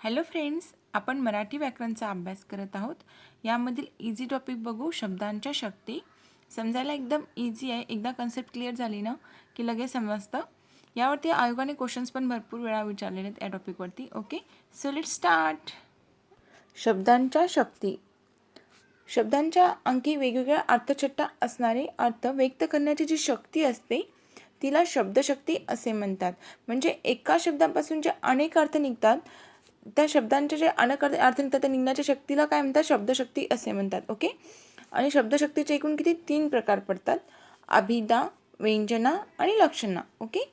Hello friends, आपण मराठी व्याकरणचा अभ्यास करत आहोत. यामधील इझी टॉपिक बघू, शब्दांच्या शक्ती. समजायला एकदम इझी आहे. एकदा कन्सेप्ट क्लिअर झाली ना की लगेच समजतं. यावरती आयोगाने क्वेश्चन्स पण भरपूर वेळा विचारलेले आहेत या टॉपिकवरती. Okay, so let start. शब्दांच्या शक्ती. शब्दांच्या अंकी वेगवेगळ्या अर्थछट्टा असणारे अर्थ व्यक्त करण्याची जी शक्ती असते तिला शब्दशक्ती असे म्हणतात. म्हणजे एका शब्दापासून जे अनेक अर्थ निघतात, त्या शब्दांचे जे अनेक अर्थ निघतात त्या निघण्याच्या शक्तीला काय म्हणतात? शब्दशक्ती असे म्हणतात. ओके, आणि शब्दशक्तीचे एकूण किती? 3 प्रकार पडतात: अभिधा, व्यंजना आणि लक्षणा. ओके,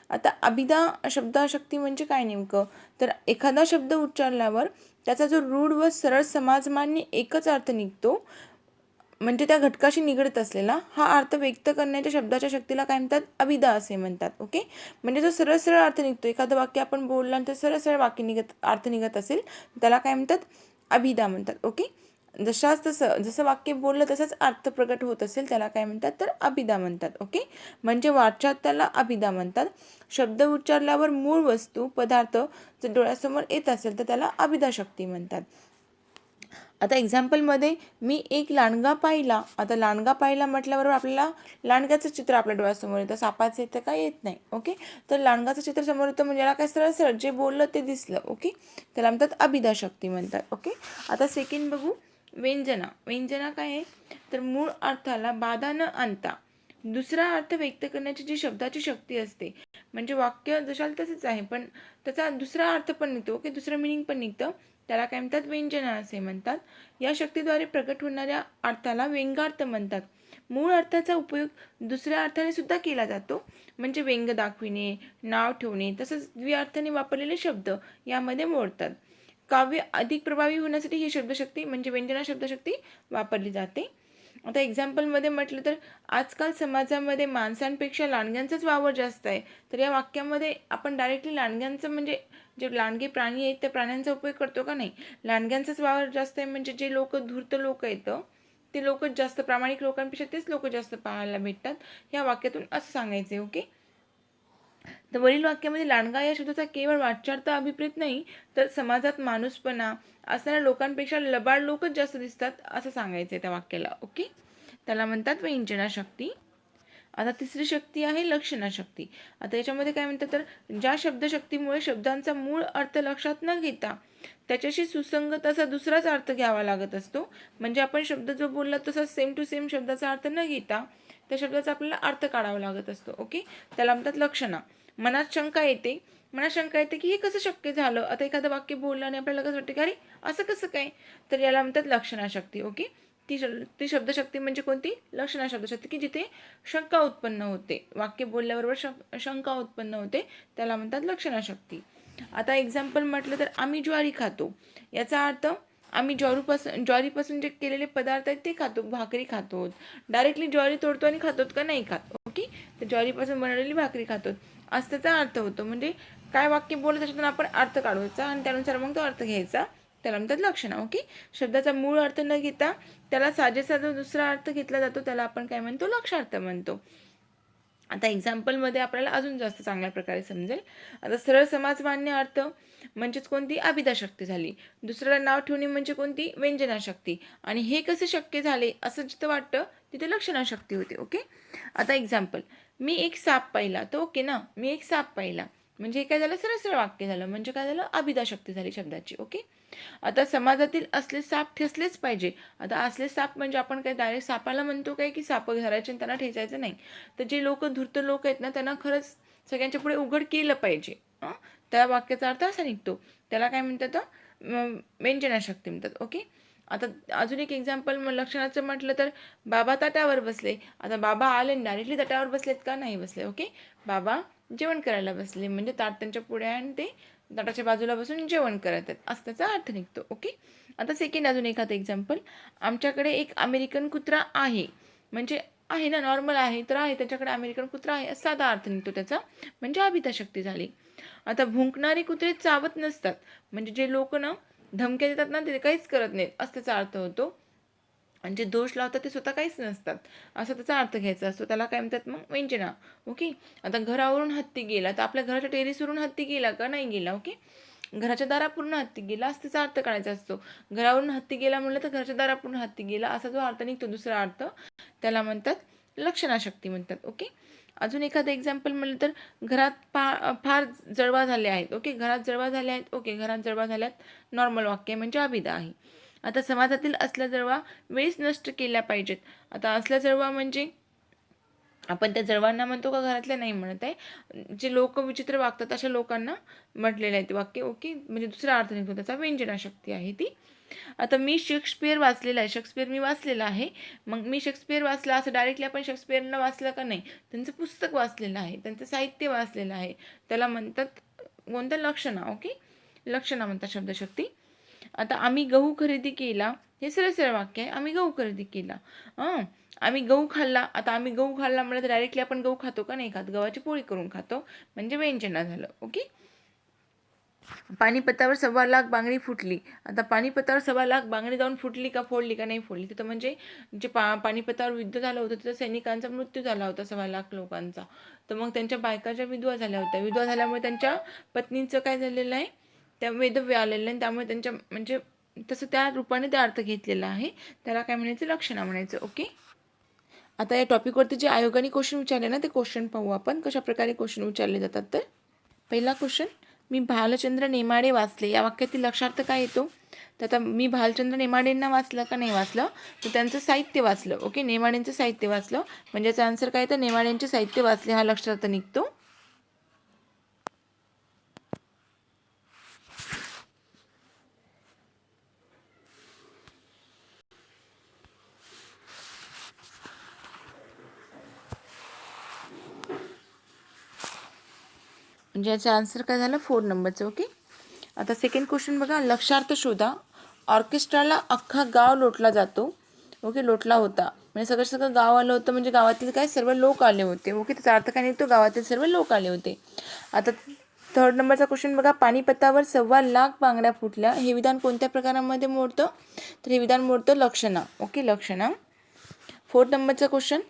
आता अभिधा शब्दशक्ती म्हणजे काय नेमकं? तर एखादा शब्द उच्चारल्यावर त्याचा जो रूढ व सरळ समाजमान्य एकच अर्थ निघतो, म्हणजे त्या घटकाशी निगडीत असलेला हा अर्थ व्यक्त करण्याच्या शब्दाच्या शक्तीला काय म्हणतात? अभिधा असे म्हणतात. ओके, म्हणजे जो सरळ सरळ अर्थ निघतो, एखादं वाक्य आपण बोलल्यानंतर सरळ सरळ वाक्य अर्थ निघत असेल त्याला काय म्हणतात? अभिधा म्हणतात. ओके, जसं वाक्य बोललं तसंच अर्थ प्रकट होत असेल त्याला काय म्हणतात? तर अभिधा म्हणतात. ओके, म्हणजे वाच्यार्थाला अभिधा म्हणतात. शब्द उच्चारल्यावर मूळ वस्तू पदार्थ जर डोळ्यासमोर येत असेल तर त्याला अभिधा शक्ती म्हणतात. आता एक्झाम्पलमध्ये मी एक लांडगा पाहिला. आता लांडगा पाहिला म्हटल्याबरोबर आपल्याला लांडग्याचं चित्र आपल्या डोळ्यासमोर येतं, सापाचं येतं काय? येत नाही. ओके, तर लांडगाचं चित्र समोर येतं म्हणजे याला काय? सरळ सरळ जे बोललं ते दिसलं. ओके, त्याला म्हणतात अभिधा शक्ती म्हणतात. ओके, आता सेकंड बघू, व्यंजना. व्यंजना काय आहे? तर मूळ अर्थाला बाधा न आणता दुसरा अर्थ व्यक्त करण्याची जी शब्दाची शक्ती असते, म्हणजे वाक्य जशाल तसेच आहे पण त्याचा दुसरा अर्थ पण निघतो. ओके, दुसरं मिनिंग पण निघतं, त्याला काय म्हणतात? व्यंजना असे म्हणतात. या शक्तीद्वारे प्रकट होणाऱ्या अर्थाला व्यंगार्थ म्हणतात. मूळ अर्थाचा उपयोग दुसऱ्या अर्थाने सुद्धा केला जातो, म्हणजे व्यंग दाखविणे, नाव ठेवणे, तसंच द्विअर्थाने वापरलेले शब्द यामध्ये मोडतात. काव्य अधिक प्रभावी होण्यासाठी ही शब्दशक्ती म्हणजे व्यंजना शब्दशक्ती वापरली जाते. आता एक्झाम्पलमध्ये म्हटलं तर आजकाल समाजामध्ये माणसांपेक्षा लांडग्यांचाच वावर जास्त आहे. तर या वाक्यामध्ये आपण डायरेक्टली लांडग्यांचं म्हणजे जे लांडगे प्राणी आहेत त्या प्राण्यांचा उपयोग करतो का? नाही, लांडग्यांचाच वावर जास्त आहे. म्हणजे जे लोक धूर्त लोक येतं ते लोकच जास्त, प्रामाणिक लोकांपेक्षा तेच लोक जास्त पाहायला भेटतात. या वाक्यातून असं सांगायचे. ओके, तर वरील वाक्यामध्ये लांडगा या शब्दाचा केवळ वाच्यार्थ अभिप्रेत नाही, तर समाजात माणूसपणा असणाऱ्या लोकांपेक्षा लबाड लोकच जास्त दिसतात असं सांगायचं आहे त्या वाक्याला. ओके, त्याला म्हणतात व्यंजना शक्ती. आता तिसरी शक्ती आहे लक्षणा शक्ती. आता याच्यामध्ये काय म्हणतात? तर ज्या शब्दशक्तीमुळे शब्दांचा मूळ अर्थ लक्षात न घेता त्याच्याशी सुसंगत असा दुसराच अर्थ घ्यावा लागत असतो. म्हणजे आपण शब्द जो बोलला तसा सेम टू सेम शब्दाचा अर्थ न घेता त्या शब्दाचा आपल्याला अर्थ काढावा लागत असतो. ओके, त्याला म्हणतात लक्षणा. मनात शंका येते. की हे कसं शक्य झालं? आता एखादं वाक्य बोललं आणि आपल्याला कसं वाटतं की अरे असं कसं काय? तर याला म्हणतात लक्षणा शक्ती. ओके, ती शब्दशक्ती म्हणजे कोणती? लक्षणा शब्दशक्ती, की जिथे शंका उत्पन्न होते, वाक्य बोलल्याबरोबर शंका उत्पन्न होते, त्याला म्हणतात लक्षणा शक्ती. आता एक्झाम्पल म्हटलं तर आम्ही ज्वारी खातो. याचा अर्थ आम्ही ज्वारीपासून जे केलेले पदार्थ आहेत ते खातो, भाकरी खातो. डायरेक्टली ज्वारी तोडतो आणि खातो का? नाही खात. ओके, तर ज्वारीपासून बनवलेली भाकरी खातो असं त्याचा अर्थ होतो. म्हणजे काय वाक्य बोललं त्याच्यातून आपण अर्थ काढवायचा आणि त्यानुसार मग तो अर्थ घ्यायचा, त्याला म्हणतात लक्षणा. ओके, शब्दाचा मूळ अर्थ न घेता त्याला साजेसा जो दुसरा अर्थ घेतला जातो त्याला आपण काय म्हणतो? लक्षार्थ म्हणतो. आता एक्झाम्पलमध्ये आपल्याला अजून जास्त चांगल्या प्रकारे समजेल. आता सरळ समाजमान्य अर्थ म्हणजेच कोणती? अभिधा शक्ती झाली. दुसऱ्याला नाव ठेवणे म्हणजे कोणती? व्यंजना शक्ती. आणि हे कसे शक्य झाले असं जिथं वाटतं तिथे लक्षणा शक्ती होते. ओके, आता एक्झाम्पल, मी एक साप पाहिला. तर ओके ना, मी एक साप पाहिला म्हणजे हे काय झालं? सरळ सरळ वाक्य झालं. म्हणजे काय झालं? अभिधा शक्ती झाली शब्दाची. ओके, आता समाजातील असले साप ठेचलेच पाहिजे. आता असले साप म्हणजे आपण काय डायरेक्ट सापाला म्हणतो काय की साप धरायचे आणि त्यांना ठेचायचं नाही. तर जे लोक धूर्त लोक आहेत ना त्यांना खरंच सगळ्यांच्या पुढे उघड केलं पाहिजे. त्या वाक्याचा अर्थ असा निघतो, त्याला काय म्हणतात? व्यंजना शक्ती म्हणतात. ओके, आता अजून एक एक्झाम्पल लक्षणाचं म्हटलं तर बाबा ताटावर बसले. आता बाबा आले डायरेक्टली ताटावर बसलेत का? नाही बसले. ओके, बाबा जेवण करायला बसले म्हणजे ताट त्यांच्या पुढे आणि ते ताटाच्या बाजूला बसून जेवण करत आहेत असं त्याचा अर्थ निघतो. ओके, आता सेकंड अजून एखादं एक्झाम्पल, आमच्याकडे एक अमेरिकन कुत्रा आहे. म्हणजे आहे ना, नॉर्मल आहे तर आहे, त्याच्याकडे अमेरिकन कुत्रा आहे असा साधा अर्थ निघतो त्याचा, म्हणजे अभिधा शक्ती झाली. आता भुंकणारे कुत्रे चावत नसतात. म्हणजे जे लोक ना धमक्या देतात ना ते काहीच करत नाहीत असं त्याचा अर्थ होतो. आणि जे दोष लावतात ते स्वतः काहीच नसतात असा त्याचा अर्थ घ्यायचा असतो, त्याला काय म्हणतात? मग व्यंजना. ओके, आता घरावरून हत्ती गेला तर आपल्या घराच्या टेरेसवरून हत्ती गेला का? नाही गेला. ओके, घराच्या दारापूर्ण हत्ती गेला असं त्याचा अर्थ काढायचा असतो. घरावरून हत्ती गेला म्हटलं तर घराच्या दारापूर्ण हत्ती गेला असा जो अर्थ निघतो दुसरा अर्थ, त्याला म्हणतात लक्षणाशक्ती म्हणतात. ओके. अजून एखादं एक्झाम्पल म्हणलं तर घरात फार जळवा झाले आहेत. ओके. घरात जळवा झाले आहेत. ओके. घरात जळवा झाल्यात नॉर्मल वाक्य म्हणजे अभिदा आहे. आता समाजातील असल्या जळवा वेळीच नष्ट केल्या पाहिजेत. आता असल्या जळवा म्हणजे आपण त्या जळवांना म्हणतो का घरातल्या नाही म्हणत आहे. जे लोक विचित्र वागतात अशा लोकांना म्हटलेलं आहे ते वाक्य. ओके. म्हणजे दुसरा अर्थ निघतो त्याचा, व्यंजनाशक्ती आहे ती. आता मी शेक्सपियर वाचलेला आहे. शेक्सपियर मी वाचलेला आहे. मग मी शेक्सपियर वाचला असं डायरेक्टली आपण शेक्सपियरला वाचलं का नाही, त्यांचं पुस्तक वाचलेलं आहे, त्यांचं साहित्य वाचलेलं आहे, त्याला म्हणतात कोणतं, लक्षणा. ओके. लक्षणा म्हणतात शब्दशक्ती. आता आम्ही गहू खरेदी केला, हे सरळ सरळ वाक्य आहे. आम्ही गहू खरेदी केला. आम्ही गहू खाल्ला. आता आम्ही गहू खाल्ला म्हणजे डायरेक्टली आपण गहू खातो का नाही खात, गव्हाची पोळी करून खातो म्हणजे व्यंजना झालं. ओके. पानिपतावर 1.25 लाख बांगडी फुटली. आता पानिपतावर 1.25 लाख बांगडी जाऊन फुटली का फोडली का नाही फोडली, तिथं म्हणजे जे पानिपतावर युद्ध झालं होतं तिथं सैनिकांचा मृत्यू झाला होता 1.25 लाख लोकांचा. तर मग त्यांच्या बायकाच्या विधवा झाल्या होत्या. विधवा झाल्यामुळे त्यांच्या पत्नींचं काय झालेलं आहे, त्या वेदव्य आलेलं आहे. त्यामुळे त्यांच्या म्हणजे तसं त्या रूपाने ते अर्थ घेतलेला आहे. त्याला काय म्हणायचं, लक्षणा म्हणायचं. ओके. आता या टॉपिकवरती जे आयोगाने क्वेश्चन विचारले ना, ते क्वेश्चन पाहू आपण कशा प्रकारे क्वेश्चन विचारले जातात. तर पहिला क्वेश्चन, मी भालचंद्र नेमाडे वाचले, या वाक्यातील लक्षार्थ काय येतो. तर आता मी भालचंद्र नेमाडेंना वाचलं का नाही वाचलं, तर त्यांचं साहित्य वाचलं. ओके. नेमाडेंचं साहित्य वाचलं म्हणजे याचा आन्सर काय, तर नेमाडेंचे साहित्य वाचले हा लक्षार्थ निघतो. म्हणजे याचा आन्सर काय झालं, 4 नंबरचं. ओके. आता सेकंड क्वेश्चन बघा, लक्षार्थ शोधा. ऑर्केस्ट्राला अख्खा गाव लोटला जातो. ओके. लोटला होता म्हणजे सगळं सगळं गाव आलं होतं म्हणजे गावातील काय सर्व लोक आले होते. ओके. त्याचा अर्थ काय निघतो, गावातील सर्व लोक आले होते. आता थर्ड नंबरचा क्वेश्चन बघा, पानिपतावर 1.25 लाख बांगड्या फुटल्या, हे विधान कोणत्या प्रकारामध्ये मोडतं, तर हे विधान मोडतं लक्षणा. ओके. लक्षणा. फोर्थ नंबरचा क्वेश्चन,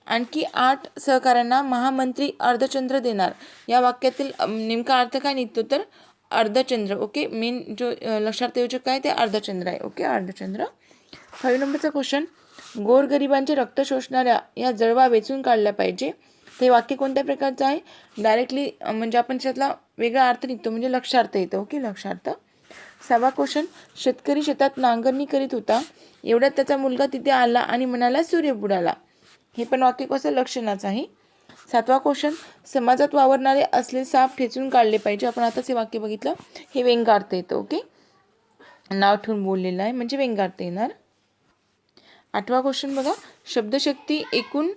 आणखी 8 सहकाऱ्यांना महामंत्री अर्धचंद्र देणार, या वाक्यातील नेमका अर्थ काय निघतो, तर अर्धचंद्र. ओके. मेन जो लक्षार्थ योजक काय ते अर्धचंद्र आहे. ओके. अर्धचंद्र. 5 नंबरचा क्वेश्चन, गोरगरिबांचे रक्त शोषणाऱ्या या जळवा वेचून काढल्या पाहिजे, ते वाक्य कोणत्या प्रकारचं आहे, डायरेक्टली म्हणजे आपण त्यातला वेगळा अर्थ निघतो म्हणजे लक्षार्थ येतो. ओके. लक्षार्थ. 6वा क्वेश्चन, शेतकरी शेतात नांगरणी करीत होता, एवढ्यात त्याचा मुलगा तिथे आला आणि म्हणाला सूर्य बुडाला, हे पण वाक्य कसं, लक्षणाचं आहे. 7वा क्वेश्चन, समाजात वावरणारे असले साप ठेचून काढले पाहिजे, आपण आताच हे वाक्य बघितलं, हे व्यंग्यार्थ येतं. ओके. नाव ठेवून बोललेलं आहे म्हणजे व्यंग्यार्थ येणार. 8वा क्वेश्चन बघा, शब्दशक्ती एकूण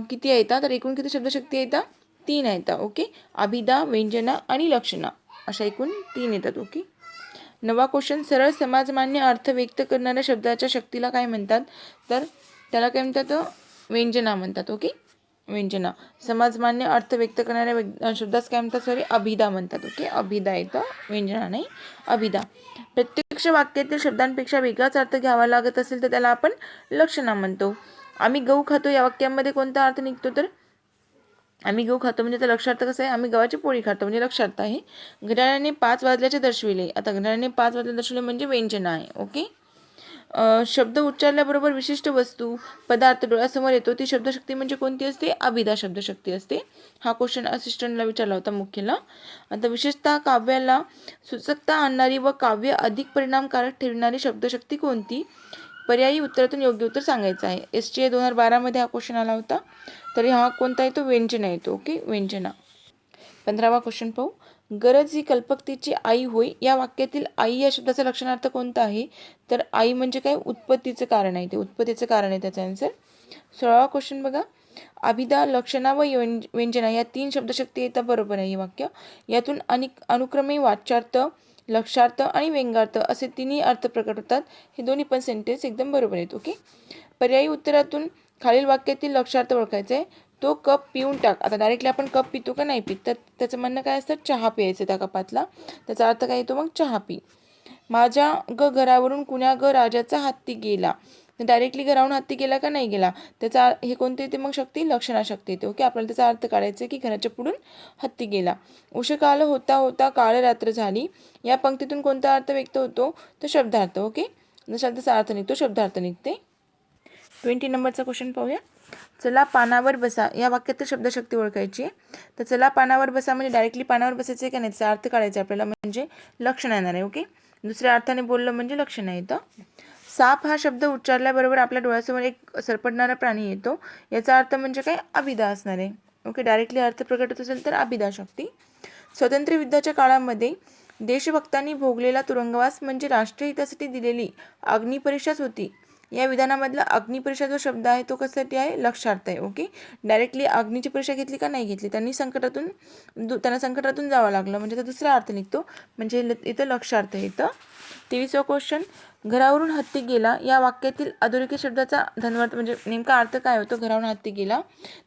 किती येतात, तर एकूण किती शब्दशक्ती येतात, 3 येतात. ओके. अभिधा, व्यंजना आणि लक्षणा अशा एकूण 3 येतात. ओके. 9वा क्वेश्चन, सरळ समाजमान्य अर्थ व्यक्त करणाऱ्या शब्दाच्या शक्तीला काय म्हणतात, तर त्याला काय म्हणतात, व्यंजना म्हणतात. ओके. व्यंजना. समाजमान्य अर्थ व्यक्त करणाऱ्या शब्दास काय म्हणतात, सॉरी, अभिधा म्हणतात. ओके. अभिधा येतं, व्यंजना नाही, अभिधा. प्रत्यक्ष वाक्यातील शब्दांपेक्षा वेगळाच अर्थ घ्यावा लागत असेल तर त्याला आपण लक्षणा म्हणतो. आम्ही गहू खातो या वाक्यामध्ये कोणता अर्थ निघतो, तर आम्ही गहू खातो म्हणजे त्याचा लक्षार्थ कसं आहे, आम्ही गव्हाची पोळी खातो म्हणजे लक्षार्थ आहे. घड्याळाने 5 वाजल्याचे दर्शविले, आता घड्याळाने 5 वाजले दर्शविले म्हणजे व्यंजना आहे. ओके. शब्द उच्चारल्याबरोबर विशिष्ट वस्तू पदार्थ डोळ्यासमोर येतो, ती शब्दशक्ती म्हणजे कोणती असते, अभिधा शब्दशक्ती असते. हा क्वेश्चन असिस्टंटला विचारला होता मुख्यला. आता विशेषतः काव्याला सुचकता आणणारी व काव्य अधिक परिणामकारक ठरणारी शब्दशक्ती कोणती, पर्यायी उत्तरातून योग्य उत्तर सांगायचं आहे. STA 2012 हा क्वेश्चन आला होता. तरी हा कोणता येतो, व्यंजना येतो. ओके. व्यंजना. 15वा क्वेश्चन पाहू, गरज ही कल्पकतेची आई होय, या वाक्यातील आई या शब्दाचा लक्षणार्थ कोणता आहे, तर आई म्हणजे काय, उत्पत्तीचं कारण आहे, ते उत्पत्तीचं कारण आहे त्याचा आन्सर. 16वा क्वेश्चन बघा, अभिधा, लक्षणा व व्यंजना या 3 शब्दशक्ती येतात, बरोबर आहे हे वाक्य. यातून अनुक्रमे वाच्यार्थ, लक्षार्थ आणि व्यंग्यार्थ असे 3 अर्थ प्रकट होतात, हे दोन्ही पण सेंटेन्स एकदम बरोबर आहेत. ओके. पर्यायी उत्तरातून खालील वाक्यातील लक्षार्थ ओळखायचा आहे. तो कप पिऊन टाक, आता डायरेक्टली आपण कप पितो का नाही पित, तर त्याचं म्हणणं काय असतं, चहा प्यायचं त्या कपातला, त्याचा अर्थ काय येतो मग, चहा पी. माझ्या घरावरून कुण्या राजाचा हत्ती गेला, तर डायरेक्टली घराहून हत्ती गेला का नाही गेला, त्याचा हे कोणते येते मग शक्ती, लक्षणा शक्ती येते. ओके, आपल्याला त्याचा अर्थ काढायचा आहे की घराच्या पुढून हत्ती गेला. उषकाल होता होता काळ रात्र झाली, या पंक्तीतून कोणता अर्थ व्यक्त होतो, तो शब्दार्थ. ओके, शब्दाचा अर्थ निघतो, शब्दार्थ निघते. 20 नंबरचा क्वेश्चन पाहूया. चला पानावर बसा, या वाक्यातील शब्दशक्ती ओळखायची आहे. तर चला पानावर बसा म्हणजे डायरेक्टली पानावर बसायचं आहे का नाही, त्याचा अर्थ काढायचा आपल्याला, म्हणजे लक्षण येणार आहे. ओके, दुसऱ्या अर्थाने बोललं म्हणजे लक्षण येतं. साप हा शब्द उच्चारल्याबरोबर आपल्या डोळ्यासमोर एक सरपटणारा प्राणी येतो, याचा अर्थ म्हणजे काय, अभिधा असणार आहे. ओके, डायरेक्टली अर्थ प्रकट होत असेल तर अभिधा शक्ती. स्वातंत्र्ययुद्धाच्या काळामध्ये देशभक्तांनी भोगलेला तुरुंगवास म्हणजे राष्ट्रीय हितासाठी दिलेली अग्निपरीक्षाच होती. या विधानामधला अग्निपरीक्षा जो शब्द आहे तो कशासाठी आहे, लक्षार्थ आहे. ओके, डायरेक्टली अग्नीची परीक्षा घेतली का नाही घेतली, त्यांना संकटातून जावं लागलं म्हणजे त्याचा दुसरा अर्थ निघतो, म्हणजे इथं लक्षार्थ येतं. 23वा क्वेश्चन, घरावरून हत्ती गेला या वाक्यातील अधोरेखित शब्दाचा धन्वर्थक म्हणजे नेमका अर्थ काय होतो, घरावरून हत्ती गेला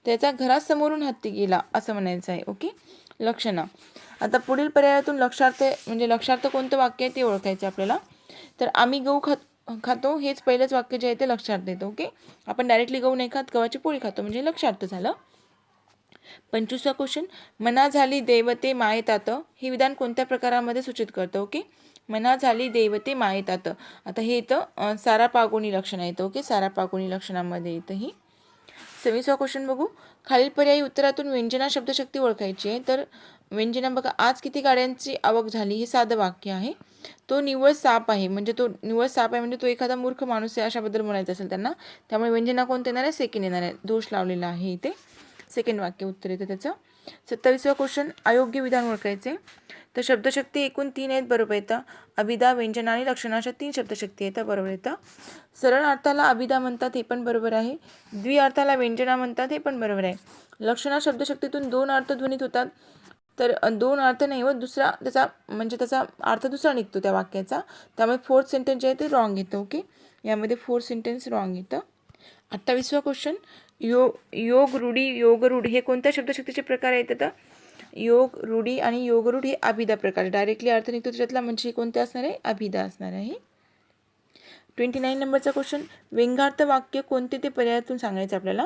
त्याचा घरासमोरून हत्ती गेला असं म्हणायचं आहे. ओके, लक्षणा. आता पुढील पर्यायातून लक्षार्थ कोणतं वाक्य आहे ते ओळखायचं आपल्याला. तर आम्ही गहू खातो हेच पहिलंच वाक्य जे आहे ते लक्षार्थ येतं. ओके, आपण डायरेक्टली गहू नाही खात, गव्हाची पोळी खातो म्हणजे लक्षार्थ झालं. 25वा क्वेश्चन, मना झाली दैवते मायेतात, हे विधान कोणत्या प्रकारामध्ये सूचित करतं. ओके, मना झाली दैवते मायेतात, आता हे येतं सारा पागोनी लक्षण येतं. ओके, सारा पागोनी लक्षणामध्ये येतं ही. 26वा क्वेश्चन बघू. खालील पर्यायी उत्तरातून व्यंजना शब्दशक्ती ओळखायची आहे. तर व्यंजना बघा, आज किती गाड्यांची आवक झाली, हे साधं वाक्य आहे. तो निव्वळ साप आहे म्हणजे तो एखादा मूर्ख माणूस आहे अशाबद्दल म्हणायचं असेल त्यांना, त्यामुळे व्यंजना कोणतं येणार आहे, सेकंड येणार आहे, दोष लावलेला आहे इथे, सेकंड वाक्य उत्तर येतं त्याचं. 27वा क्वेश्चन, अयोग्य विधान ओळखायचे. तर शब्दशक्ती एकूण 3 आहेत, बरोबर येतं. अभिधा, व्यंजना आणि लक्षणा अशा 3 शब्दशक्ती येतात, बरोबर येतं. सरळ अर्थाला अभिधा म्हणतात, हे पण बरोबर आहे. द्विअर्थाला व्यंजना म्हणतात, हे पण बरोबर आहे. लक्षणा शब्दशक्तीतून 2 अर्थ ध्वनित होतात, तर 2 अर्थ नाही व त्याचा अर्थ दुसरा निघतो त्या वाक्याचा, त्यामुळे 4th सेंटेन्स जे आहे ते रॉंग येतं. ओके, यामध्ये 4th सेंटेन्स रॉंग येतं. 28वा क्वेश्चन, योग रूढी योगरूढ हे कोणत्या शब्दशक्तीचे प्रकार आहेत. आता योग रूढी आणि योगरूढ हे अभिधा प्रकार, डायरेक्टली अर्थ निघतो त्याच्यातला, म्हणजे कोणते असणार आहे, अभिधा असणार आहे. 29 नंबरचा क्वेश्चन, व्यंगार्थ वाक्य कोणते ते पर्यायातून सांगायचं आपल्याला.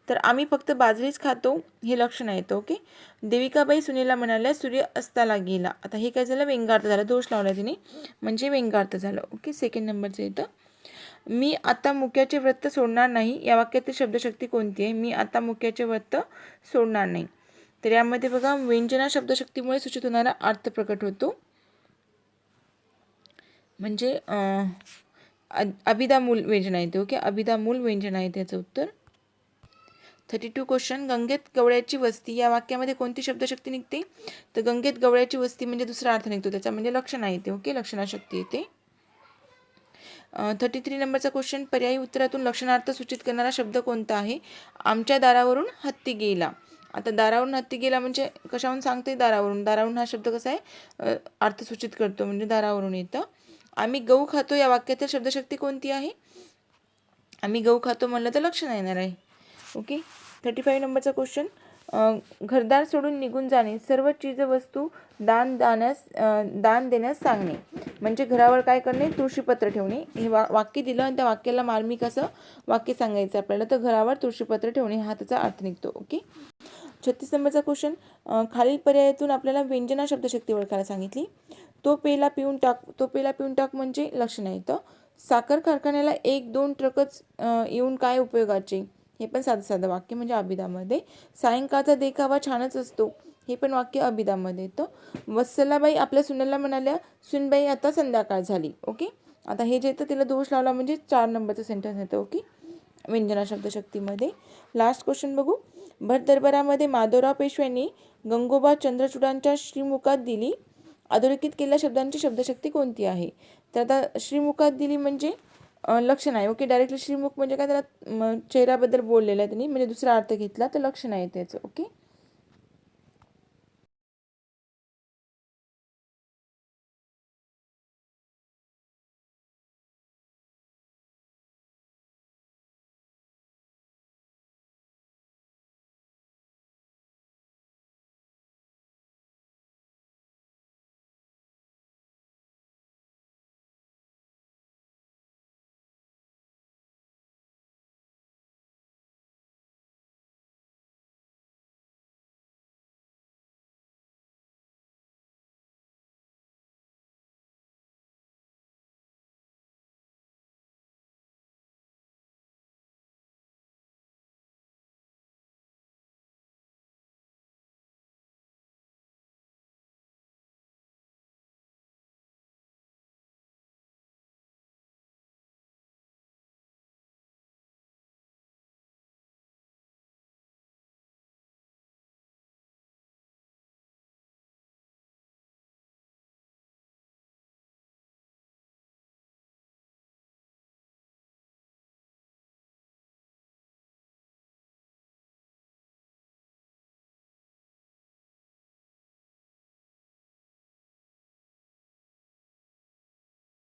तर आम्ही फक्त बाजरीच खातो हे लक्षण येतं. ओके, देविकाबाई सुनेला म्हणाल्या सूर्य अस्ताला गेला, आता हे काय झालं, व्यंगार्थ झालं, दोष लावला तिने म्हणजे व्यंगार्थ झालं. ओके, सेकंड नंबरचं येतं. मी आता मुक्याचे व्रत सोडणार नाही, या वाक्यातील शब्दशक्ती कोणती आहे, मी आता मुक्याचे व्रत सोडणार नाही. तर यामध्ये बघा, व्यंजना शब्दशक्तीमुळे सूचित होणारा अर्थ प्रकट होतो, म्हणजे अभिधा मूल व्यंजना येते. ओके, अभिधा मूल व्यंजना येते याचं उत्तर. 32 क्वेश्चन, गंगेत गवळ्याची वस्ती या वाक्यामध्ये कोणती शब्दशक्ती निघते. तर गंगेत गवळ्याची वस्ती म्हणजे दुसरा अर्थ निघतो त्याचा, म्हणजे लक्षणा येते. ओके, लक्षणा शक्ती येते. 33 नंबरचा क्वेश्चन, पर्यायी उत्तरातून लक्षणार्थ सूचित करणारा शब्द कोणता आहे. आमच्या दारावरून हत्ती गेला, आता दारावरून हत्ती गेला म्हणजे कशावरून सांगते, दारावरून हा शब्द कसा आहे, अर्थ सूचित करतो म्हणजे दारावरून येतं. आम्ही गहू खातो या वाक्यातील शब्दशक्ती कोणती आहे. आम्ही गहू खातो म्हणलं तर लक्षण येणार आहे. ओके, 35 नंबरचा क्वेश्चन, घरदार सोडून निघून जाणे, सर्व चीजवस्तू दान देण्यास सांगणे, म्हणजे घरावर काय करणे, तुळशीपत्र ठेवणे. हे वाक्य दिलं आणि त्या वाक्याला मार्मिक असं वाक्य सांगायचं आपल्याला, तर घरावर तुळशीपत्र ठेवणे हा त्याचा अर्थ निघतो. ओके, 36 नंबरचा क्वेश्चन, खालील पर्यायातून आपल्याला व्यंजना शब्दशक्ती ओळखायला सांगितली. तो पेला पिऊन टाक म्हणजे लक्षण येतं. साखर कारखान्याला 1-2 ट्रकच येऊन काय उपयोगाचे, हे पण साधं वाक्य म्हणजे अभिधामध्ये. सायंकाळचा देखावा छानच असतो, हे पण वाक्य अभिधामध्ये येतं. वत्सलाबाई आपल्या सुनेला म्हणाल्या, सुनबाई आता संध्याकाळ झाली. ओके, आता हे जे येतं तिला दोष लावला म्हणजे 4 नंबरचं सेंटेन्स येतं. ओके, व्यंजना शब्दशक्तीमध्ये. लास्ट क्वेश्चन बघू. भट दरबारामध्ये माधवराव पेशव्यांनी गंगोबा चंद्रचूडांच्या श्रीमुखात दिली, अधोरेखित केलेल्या शब्दांची शब्दशक्ती कोणती आहे. तर आता श्रीमुखात दिली म्हणजे लक्षण आहे. ओके, डायरेक्टली श्रीमुख म्हणजे काय, त्याला चेहऱ्याबद्दल बोललेलं आहे त्यांनी, म्हणजे दुसरा अर्थ घेतला तर लक्षण आहे त्याचं. ओके.